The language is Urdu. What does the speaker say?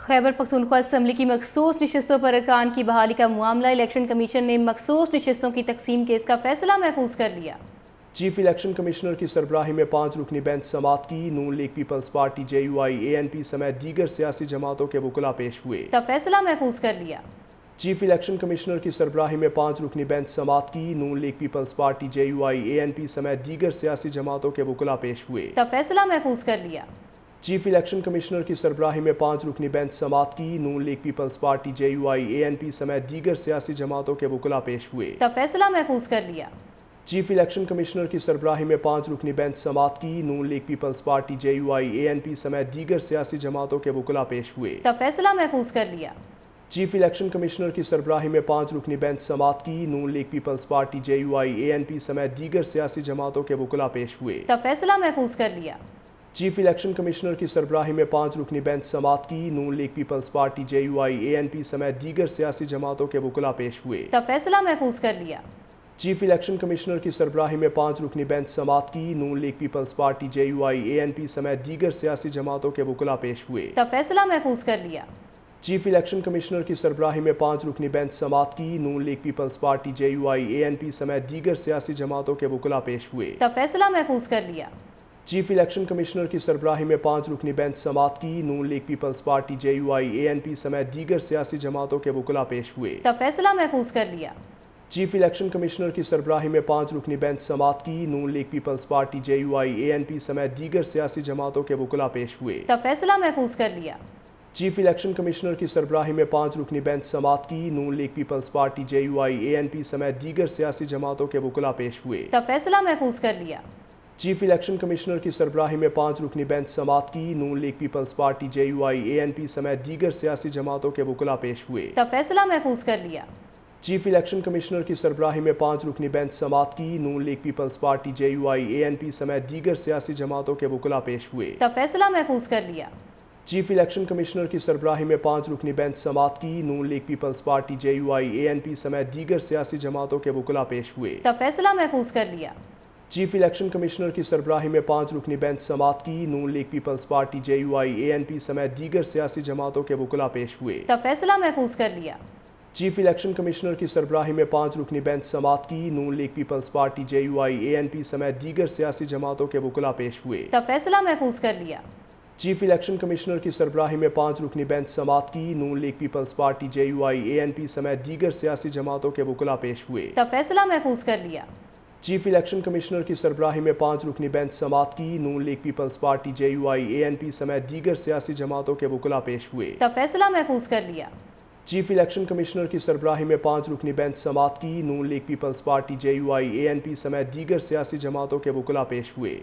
خیبر پختونخوا اسمبلی کی مخصوص نشستوں پر ارکان کی بحالی کا معاملہ۔ الیکشن کمیشن نے مخصوص نشستوں کی تقسیم کیس کا فیصلہ محفوظ کر لیا۔ چیف الیکشن کمشنر کی سربراہی میں 5 رکنی بینچ سماعت کی۔ نون لیگ پیپلز پارٹی JUI-ANP سمیت دیگر سیاسی جماعتوں کے وکلاء پیش ہوئے۔ کا فیصلہ محفوظ کر لیا۔ چیف الیکشن کمشنر کی سربراہی میں 5 رکنی بینچ سماعت کی۔ نون لیگ پیپلز پارٹی JUI-ANP سمیت دیگر سیاسی جماعتوں کے وکلاء پیش ہوئے۔ کا فیصلہ محفوظ کر لیا۔ چیف الیکشن کمشنر کی سربراہی میں 5 رکنی بینچ سماعت کی۔ نون لیگ پیپلز پارٹی JUI-ANP سمیت دیگر سیاسی جماعتوں کے وکلاء پیش ہوئے۔ کا فیصلہ محفوظ کر لیا۔ چیف الیکشن کمشنر کی سربراہی میں 5 رکنی بینچ سماعت کی۔ نون لیگ پیپلز پارٹی JUI-ANP سمیت دیگر سیاسی جماعتوں کے وکلاء پیش ہوئے۔ کا فیصلہ محفوظ کر لیا۔ چیف الیکشن کمشنر کی سربراہی میں 5 رکنی بینچ سماعت کی۔ نون لیگ پیپلز پارٹی JUI-ANP سمیت دیگر سیاسی جماعتوں کے وکلاء پیش ہوئے۔ کا فیصلہ محفوظ کر لیا۔ چیف الیکشن کمشنر کی سربراہی میں 5 رکنی بینچ سماعت کی۔ نون لیگ پیپلز پارٹی JUI-ANP سمیت دیگر سیاسی جماعتوں کے وکلاء پیش ہوئے۔ کا فیصلہ محفوظ کر لیا۔ چیف الیکشن کمشنر کی سربراہی میں 5 رکنی بینچ سماعت کی۔ نون لیگ پیپلز پارٹی JUI-ANP سمیت دیگر سیاسی جماعتوں کے وکلاء پیش ہوئے۔ کا فیصلہ محفوظ کر لیا۔ چیف الیکشن کمشنر کی سربراہی میں 5 رکنی بینچ سماعت کی۔ نون لیگ پیپلز پارٹی JUI-ANP سمیت دیگر سیاسی جماعتوں کے وکلاء پیش ہوئے۔ کا فیصلہ محفوظ کر لیا۔ چیف الیکشن کمشنر کی سربراہی میں 5 رکنی بینچ سماعت کی۔ نون لیگ پیپلز پارٹی JUI-ANP سمیت دیگر سیاسی جماعتوں کے وکلاء پیش ہوئے۔ کا فیصلہ محفوظ کر لیا۔ چیف الیکشن کمشنر کی سربراہی میں 5 رکنی بینچ سماعت کی۔ نون لیگ پیپلز پارٹی JUI-ANP سمیت دیگر سیاسی جماعتوں کے وکلاء پیش ہوئے۔ کا فیصلہ محفوظ کر لیا۔ چیف الیکشن کمشنر کی سربراہی میں 5 رکنی بینچ سماعت کی۔ نون لیگ پیپلز پارٹی JUI-ANP سمیت دیگر سیاسی جماعتوں کے وکلاء پیش ہوئے۔ کا فیصلہ محفوظ کر لیا۔ چیف الیکشن کمشنر کی سربراہی میں 5 رکنی بینچ سماعت کی۔ نون لیگ پیپلز پارٹی JUI-ANP سمیت دیگر سیاسی جماعتوں کے وکلاء پیش ہوئے۔ کا فیصلہ محفوظ کر لیا۔ چیف الیکشن کمشنر کی سربراہی میں 5 رکنی بینچ سماعت کی۔ نون لیگ پیپلز پارٹی JUI-ANP سمیت دیگر سیاسی جماعتوں کے وکلاء پیش ہوئے۔ کا فیصلہ محفوظ کر لیا۔ چیف الیکشن کمشنر کی سربراہی میں 5 رکنی بینچ سماعت کی۔ نون لیگ پیپلز پارٹی JUI-ANP سمیت دیگر سیاسی جماعتوں کے وکلاء پیش ہوئے۔ کا فیصلہ محفوظ کر لیا۔ چیف الیکشن کمشنر کی سربراہی میں 5 رکنی بینچ سماعت کی۔ نون لیگ پیپلز پارٹی JUI-ANP سمیت دیگر سیاسی جماعتوں کے وکلاء پیش ہوئے۔ کا فیصلہ محفوظ کر لیا۔ چیف الیکشن کمشنر کی سربراہی میں 5 رکنی بینچ سماعت کی۔ نون لیگ پیپلز پارٹی JUI-ANP سمیت دیگر سیاسی جماعتوں کے وکلاء پیش ہوئے۔ کا فیصلہ محفوظ کر لیا۔ چیف الیکشن کمشنر کی سربراہی میں 5 رکنی بینچ سماعت کی۔ نون لیگ پیپلز پارٹی JUI-ANP سمیت دیگر سیاسی جماعتوں کے وکلاء پیش ہوئے۔ کا فیصلہ محفوظ کر لیا۔ چیف الیکشن کمشنر کی سربراہی میں 5 رکنی بینچ سماعت کی۔ نون لیگ پیپلز پارٹی JUI-ANP سمیت دیگر سیاسی جماعتوں کے وکلاء پیش ہوئے۔ کا فیصلہ محفوظ کر لیا۔ چیف الیکشن کمشنر کی سربراہی میں 5 رکنی بینچ سماعت کی۔ نون لیگ پیپلز پارٹی JUI-ANP سمیت دیگر سیاسی جماعتوں کے وکلاء پیش ہوئے۔